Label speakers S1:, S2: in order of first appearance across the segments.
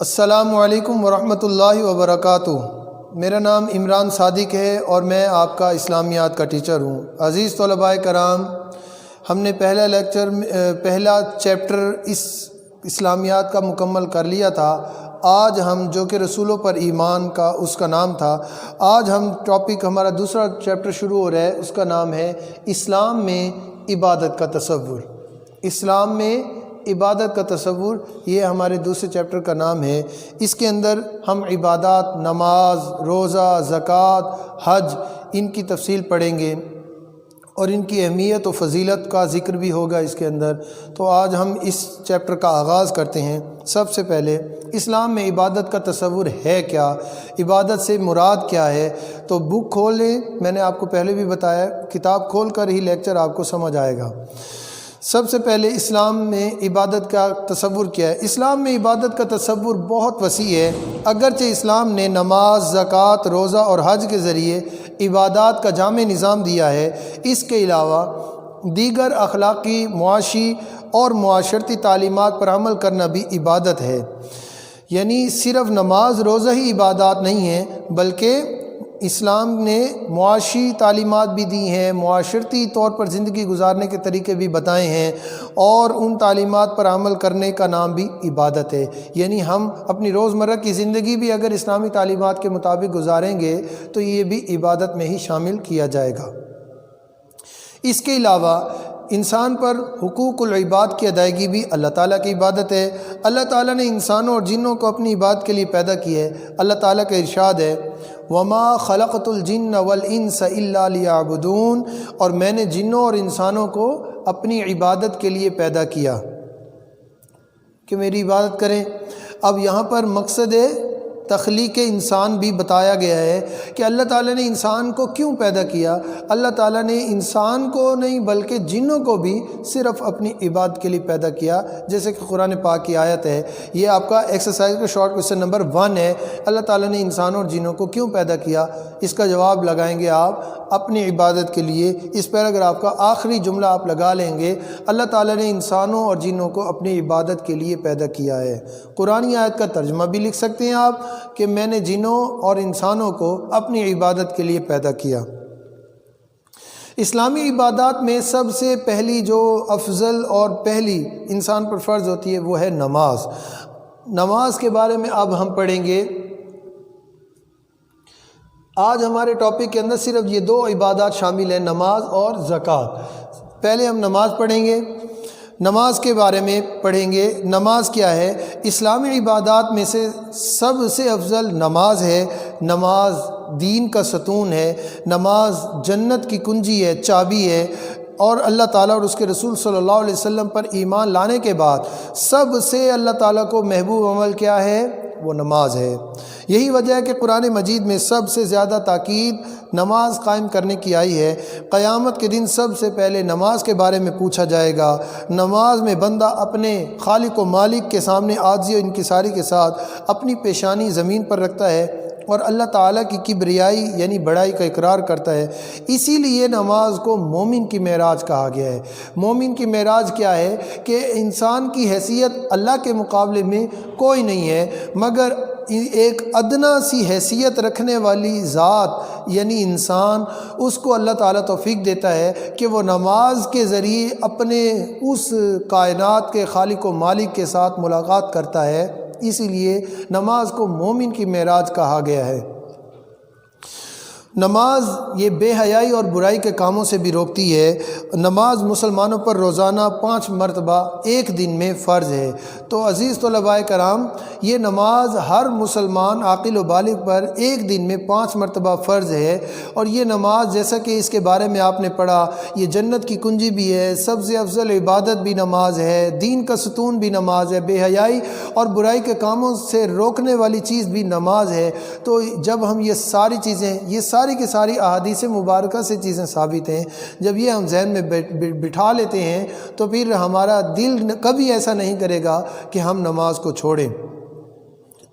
S1: السلام علیکم ورحمۃ اللہ وبرکاتہ۔ میرا نام عمران صادق ہے اور میں آپ کا اسلامیات کا ٹیچر ہوں۔ عزیز طلباء کرام، ہم نے پہلا چیپٹر اس اسلامیات کا مکمل کر لیا تھا۔ آج ہم جو کہ رسولوں پر ایمان کا اس کا نام تھا، آج ہم ہمارا دوسرا چیپٹر شروع ہو رہا ہے، اس کا نام ہے اسلام میں عبادت کا تصور۔ اسلام میں عبادت کا تصور، یہ ہمارے دوسرے چیپٹر کا نام ہے۔ اس کے اندر ہم عبادات، نماز، روزہ، زکوٰۃ، حج، ان کی تفصیل پڑھیں گے اور ان کی اہمیت و فضیلت کا ذکر بھی ہوگا اس کے اندر۔ تو آج ہم اس چیپٹر کا آغاز کرتے ہیں۔ سب سے پہلے اسلام میں عبادت کا تصور ہے کیا، عبادت سے مراد کیا ہے؟ تو بک کھول لیں، میں نے آپ کو پہلے بھی بتایا، کتاب کھول کر ہی لیکچر آپ کو سمجھ آئے گا۔ سب سے پہلے اسلام میں عبادت کا تصور کیا ہے؟ اسلام میں عبادت کا تصور بہت وسیع ہے۔ اگرچہ اسلام نے نماز، زکوٰۃ، روزہ اور حج کے ذریعے عبادات کا جامع نظام دیا ہے، اس کے علاوہ دیگر اخلاقی، معاشی اور معاشرتی تعلیمات پر عمل کرنا بھی عبادت ہے۔ یعنی صرف نماز، روزہ ہی عبادات نہیں ہیں، بلکہ اسلام نے معاشی تعلیمات بھی دی ہیں، معاشرتی طور پر زندگی گزارنے کے طریقے بھی بتائے ہیں، اور ان تعلیمات پر عمل کرنے کا نام بھی عبادت ہے۔ یعنی ہم اپنی روزمرہ کی زندگی بھی اگر اسلامی تعلیمات کے مطابق گزاریں گے تو یہ بھی عبادت میں ہی شامل کیا جائے گا۔ اس کے علاوہ انسان پر حقوق العباد کی ادائیگی بھی اللہ تعالیٰ کی عبادت ہے۔ اللہ تعالیٰ نے انسانوں اور جنوں کو اپنی عبادت کے لیے پیدا کیا ہے۔ اللہ تعالیٰ کا ارشاد ہے، وَمَا خَلَقْتُ الْجِنَّ وَالْإِنسَ إِلَّا لِيَعْبُدُونَ، اور میں نے جنوں اور انسانوں کو اپنی عبادت کے لیے پیدا کیا کہ میری عبادت کریں۔ اب یہاں پر مقصد تخلیق انسان بھی بتایا گیا ہے کہ اللہ تعالیٰ نے انسان کو کیوں پیدا کیا۔ اللہ تعالیٰ نے انسان کو نہیں بلکہ جنوں کو بھی صرف اپنی عبادت کے لیے پیدا کیا، جیسے کہ قرآن پاک کی آیت ہے۔ یہ آپ کا ایکسرسائز کا شارٹ کوسچن نمبر 1 ہے، اللہ تعالیٰ نے انسانوں اور جنوں کو کیوں پیدا کیا؟ اس کا جواب لگائیں گے آپ اپنی عبادت کے لیے۔ اس پیراگراف کا آخری جملہ آپ لگا لیں گے، اللہ تعالیٰ نے انسانوں اور جنوں کو اپنی عبادت کے لیے پیدا کیا ہے۔ قرآنی آیت کا ترجمہ بھی لکھ سکتے ہیں آپ کہ میں نے جنوں اور انسانوں کو اپنی عبادت کے لیے پیدا کیا۔ اسلامی عبادات میں سب سے پہلی جو افضل اور پہلی انسان پر فرض ہوتی ہے وہ ہے نماز۔ نماز کے بارے میں اب ہم پڑھیں گے۔ آج ہمارے ٹاپک کے اندر صرف یہ 2 عبادات شامل ہیں، نماز اور زکوٰۃ۔ پہلے ہم نماز پڑھیں گے، نماز کے بارے میں پڑھیں گے۔ نماز کیا ہے؟ اسلامی عبادات میں سے سب سے افضل نماز ہے۔ نماز دین کا ستون ہے، نماز جنت کی کنجی ہے، چابی ہے، اور اللہ تعالیٰ اور اس کے رسول صلی اللہ علیہ وسلم پر ایمان لانے کے بعد سب سے اللہ تعالیٰ کو محبوب عمل کیا ہے؟ وہ نماز ہے۔ یہی وجہ ہے کہ قرآن مجید میں سب سے زیادہ تاکید نماز قائم کرنے کی آئی ہے۔ قیامت کے دن سب سے پہلے نماز کے بارے میں پوچھا جائے گا۔ نماز میں بندہ اپنے خالق و مالک کے سامنے عاجزی و انکساری کے ساتھ اپنی پیشانی زمین پر رکھتا ہے اور اللہ تعالیٰ کی کبریائی یعنی بڑائی کا اقرار کرتا ہے۔ اسی لیے نماز کو مومن کی معراج کہا گیا ہے۔ مومن کی معراج کیا ہے؟ کہ انسان کی حیثیت اللہ کے مقابلے میں کوئی نہیں ہے، مگر ایک ادنا سی حیثیت رکھنے والی ذات یعنی انسان، اس کو اللہ تعالیٰ توفیق دیتا ہے کہ وہ نماز کے ذریعے اپنے اس کائنات کے خالق و مالک کے ساتھ ملاقات کرتا ہے۔ اسی لیے نماز کو مومن کی معراج کہا گیا ہے۔ نماز یہ بے حیائی اور برائی کے کاموں سے بھی روکتی ہے۔ نماز مسلمانوں پر روزانہ 5 مرتبہ ایک دن میں فرض ہے۔ تو عزیز طلباء کرام، یہ نماز ہر مسلمان عاقل و بالغ پر ایک دن میں 5 مرتبہ فرض ہے، اور یہ نماز جیسا کہ اس کے بارے میں آپ نے پڑھا، یہ جنت کی کنجی بھی ہے، سب سے افضل عبادت بھی نماز ہے، دین کا ستون بھی نماز ہے، بے حیائی اور برائی کے کاموں سے روکنے والی چیز بھی نماز ہے۔ تو جب ہم یہ ساری چیزیں، یہ ساری کی ساری احادیث مبارکہ سے چیزیں ثابت ہیں، جب یہ ہم ذہن میں بٹھا لیتے ہیں تو پھر ہمارا دل کبھی ایسا نہیں کرے گا کہ ہم نماز کو چھوڑیں۔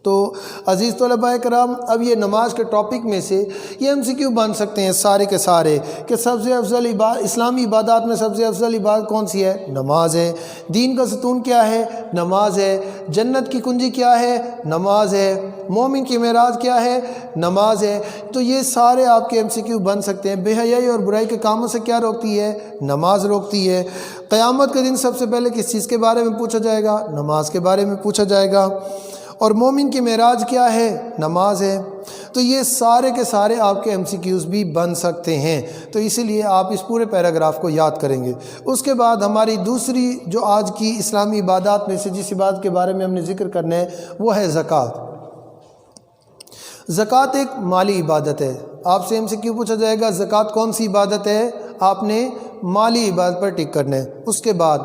S1: تو عزیز طلباء کرام، اب یہ نماز کے ٹاپک میں سے یہ MCQ بن سکتے ہیں سارے کے سارے کہ سب سے افضل اسلامی عبادات میں سب سے افضل عبادت کون سی ہے؟ نماز ہے۔ دین کا ستون کیا ہے؟ نماز ہے۔ جنت کی کنجی کیا ہے؟ نماز ہے۔ مومن کی معراج کیا ہے؟ نماز ہے۔ تو یہ سارے آپ کے MCQ بن سکتے ہیں۔ بے حیائی اور برائی کے کاموں سے کیا روکتی ہے؟ نماز روکتی ہے۔ قیامت کے دن سب سے پہلے کس چیز کے بارے میں پوچھا جائے گا؟ نماز کے بارے میں پوچھا جائے گا۔ اور مومن کی معراج کیا ہے؟ نماز ہے۔ تو یہ سارے کے سارے آپ کے MCQs بھی بن سکتے ہیں، تو اسی لیے آپ اس پورے پیراگراف کو یاد کریں گے۔ اس کے بعد ہماری دوسری جو آج کی اسلامی عبادات میں سے جس عبادت کے بارے میں ہم نے ذکر کرنا ہے وہ ہے زکوٰۃ۔ زکوٰۃ ایک مالی عبادت ہے۔ آپ سے MCQ پوچھا جائے گا زکوٰۃ کون سی عبادت ہے؟ آپ نے مالی عبادت پر ٹک کرنا ہے۔ اس کے بعد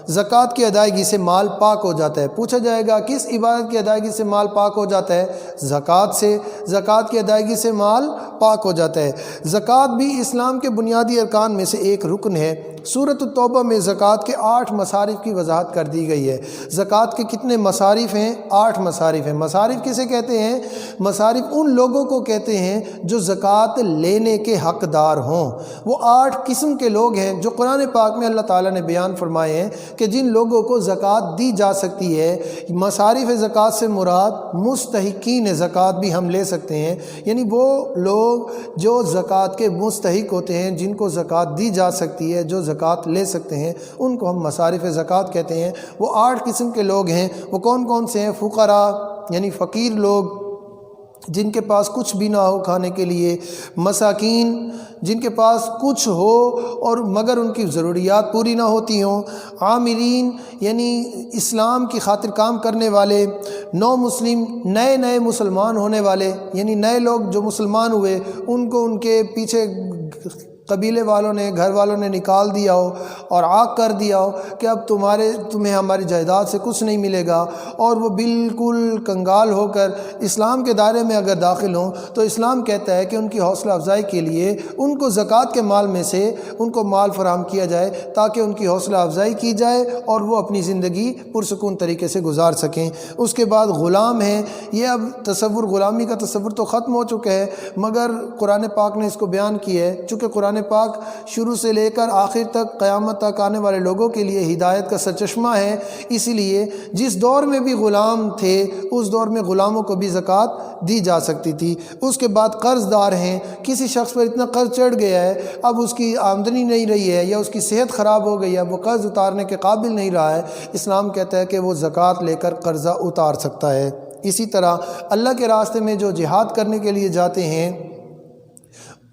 S1: زکوٰۃ کی ادائیگی سے مال پاک ہو جاتا ہے۔ پوچھا جائے گا کس عبادت کی ادائیگی سے مال پاک ہو جاتا ہے؟ زکوٰۃ سے۔ زکوٰۃ کی ادائیگی سے مال پاک ہو جاتا ہے۔ زکوٰۃ بھی اسلام کے بنیادی ارکان میں سے ایک رکن ہے۔ سورۃ التوبہ میں زکوٰۃ کے 8 مصارف کی وضاحت کر دی گئی ہے۔ زکوٰۃ کے کتنے مصارف ہیں؟ 8 مصارف ہیں۔ مصارف کسے کہتے ہیں؟ مصارف ان لوگوں کو کہتے ہیں جو زکوٰۃ لینے کے حقدار ہوں۔ وہ 8 قسم کے لوگ ہیں جو قرآن پاک میں اللہ تعالیٰ نے بیان فرمائے ہیں کہ جن لوگوں کو زکوٰۃ دی جا سکتی ہے۔ مصارف زکوٰۃ سے مراد مستحقین زکوٰۃ بھی ہم لے سکتے ہیں، یعنی وہ لوگ جو زکوٰۃ کے مستحق ہوتے ہیں، جن کو زکوٰۃ دی جا سکتی ہے، جو زکوٰۃ لے سکتے ہیں، ان کو ہم مصارف زکوٰۃ کہتے ہیں۔ وہ 8 قسم کے لوگ ہیں۔ وہ کون کون سے ہیں؟ فقراء یعنی فقیر لوگ جن کے پاس کچھ بھی نہ ہو کھانے کے لیے، مساکین جن کے پاس کچھ ہو اور مگر ان کی ضروریات پوری نہ ہوتی ہوں، عاملین یعنی اسلام کی خاطر کام کرنے والے، نو مسلم نئے مسلمان ہونے والے یعنی نئے لوگ جو مسلمان ہوئے ان کو ان کے پیچھے قبیلے والوں نے، گھر والوں نے نکال دیا ہو اور عاق کر دیا ہو کہ اب تمہیں ہماری جائیداد سے کچھ نہیں ملے گا، اور وہ بالکل کنگال ہو کر اسلام کے دائرے میں اگر داخل ہوں تو اسلام کہتا ہے کہ ان کی حوصلہ افزائی کے لیے ان کو زکوٰۃ کے مال میں سے ان کو مال فراہم کیا جائے تاکہ ان کی حوصلہ افزائی کی جائے اور وہ اپنی زندگی پرسکون طریقے سے گزار سکیں۔ اس کے بعد غلام ہیں۔ یہ اب تصور غلامی کا تصور تو ختم ہو چکا ہے، مگر قرآن پاک نے اس کو بیان کیا ہے، چونکہ قرآن پاک شروع سے لے کر آخر تک قیامت تک آنے والے لوگوں کے لیے ہدایت کا سرچشمہ ہے، اسی لیے جس دور میں بھی غلام تھے اس دور میں غلاموں کو بھی زکوٰۃ دی جا سکتی تھی۔ اس کے بعد قرض دار ہیں، کسی شخص پر اتنا قرض چڑھ گیا ہے، اب اس کی آمدنی نہیں رہی ہے یا اس کی صحت خراب ہو گئی ہے، وہ قرض اتارنے کے قابل نہیں رہا ہے، اسلام کہتا ہے کہ وہ زکوٰۃ لے کر قرضہ اتار سکتا ہے۔ اسی طرح اللہ کے راستے میں جو جہاد کرنے کے لیے جاتے ہیں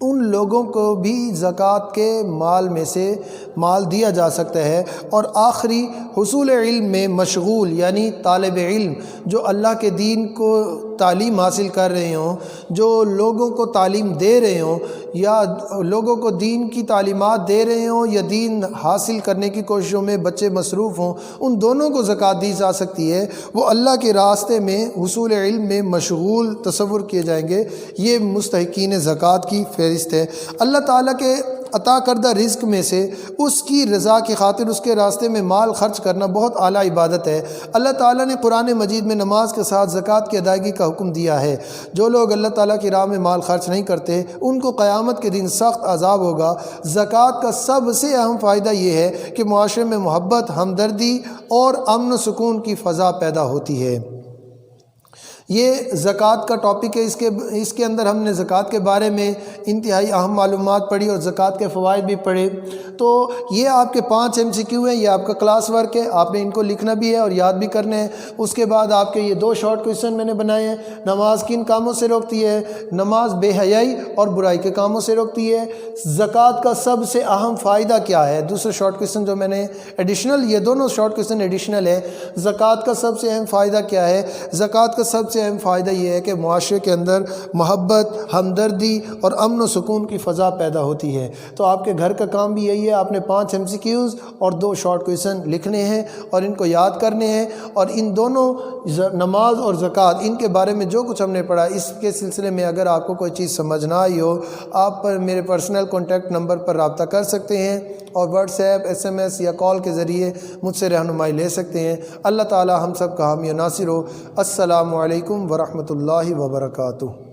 S1: ان لوگوں کو بھی زکوٰۃ کے مال میں سے مال دیا جا سکتا ہے۔ اور آخری حصول علم میں مشغول یعنی طالب علم جو اللہ کے دین کو تعلیم حاصل کر رہے ہوں، جو لوگوں کو تعلیم دے رہے ہوں یا لوگوں کو دین کی تعلیمات دے رہے ہوں یا دین حاصل کرنے کی کوششوں میں بچے مصروف ہوں، ان دونوں کو زکوٰۃ دی جا سکتی ہے۔ وہ اللہ کے راستے میں حصول علم میں مشغول تصور کیے جائیں گے۔ یہ مستحقین زکوٰۃ کی فہرست ہے۔ اللہ تعالیٰ کے عطا کردہ رزق میں سے اس کی رضا کی خاطر اس کے راستے میں مال خرچ کرنا بہت اعلیٰ عبادت ہے۔ اللہ تعالیٰ نے قرآن مجید میں نماز کے ساتھ زکوٰۃ کی ادائیگی کا حکم دیا ہے۔ جو لوگ اللہ تعالیٰ کی راہ میں مال خرچ نہیں کرتے ان کو قیامت کے دن سخت عذاب ہوگا۔ زکوٰۃ کا سب سے اہم فائدہ یہ ہے کہ معاشرے میں محبت، ہمدردی اور امن و سکون کی فضا پیدا ہوتی ہے۔ یہ زکوٰۃ کا ٹاپک ہے۔ اس کے اندر ہم نے زکوٰۃ کے بارے میں انتہائی اہم معلومات پڑھی اور زکوٰۃ کے فوائد بھی پڑھے۔ تو یہ آپ کے 5 MCQ ہیں، یہ آپ کا کلاس ورک ہے، آپ نے ان کو لکھنا بھی ہے اور یاد بھی کرنا ہے۔ اس کے بعد آپ کے یہ 2 شارٹ کویشچن میں نے بنائے ہیں۔ نماز کن کاموں سے روکتی ہے؟ نماز بے حیائی اور برائی کے کاموں سے روکتی ہے۔ زکوٰۃ کا سب سے اہم فائدہ کیا ہے؟ دوسرا شارٹ کویشچن جو میں نے ایڈیشنل، یہ دونوں شارٹ کویشچن ایڈیشنل ہے۔ زکوٰۃ کا سب سے اہم فائدہ کیا ہے؟ زکوٰۃ کا سب سے اہم فائدہ یہ ہے کہ معاشرے کے اندر محبت، ہمدردی اور امن و سکون کی فضا پیدا ہوتی ہے۔ تو آپ کے گھر کا کام بھی یہی ہے، آپ نے 5 MCQs اور 2 شارٹ کویشچن لکھنے ہیں اور ان کو یاد کرنے ہیں، اور ان دونوں نماز اور زکوٰۃ ان کے بارے میں جو کچھ ہم نے پڑھا اس کے سلسلے میں اگر آپ کو کوئی چیز سمجھ نہ آئی ہو، آپ پر میرے پرسنل کانٹیکٹ نمبر پر رابطہ کر سکتے ہیں اور واٹس ایپ، SMS یا کال کے ذریعے مجھ سے رہنمائی لے سکتے ہیں۔ اللہ تعالی ہم سب کا حامی و ناصر ہو۔ السلام علیکم۔ علیکم ورحمۃ اللہ وبرکاتہ۔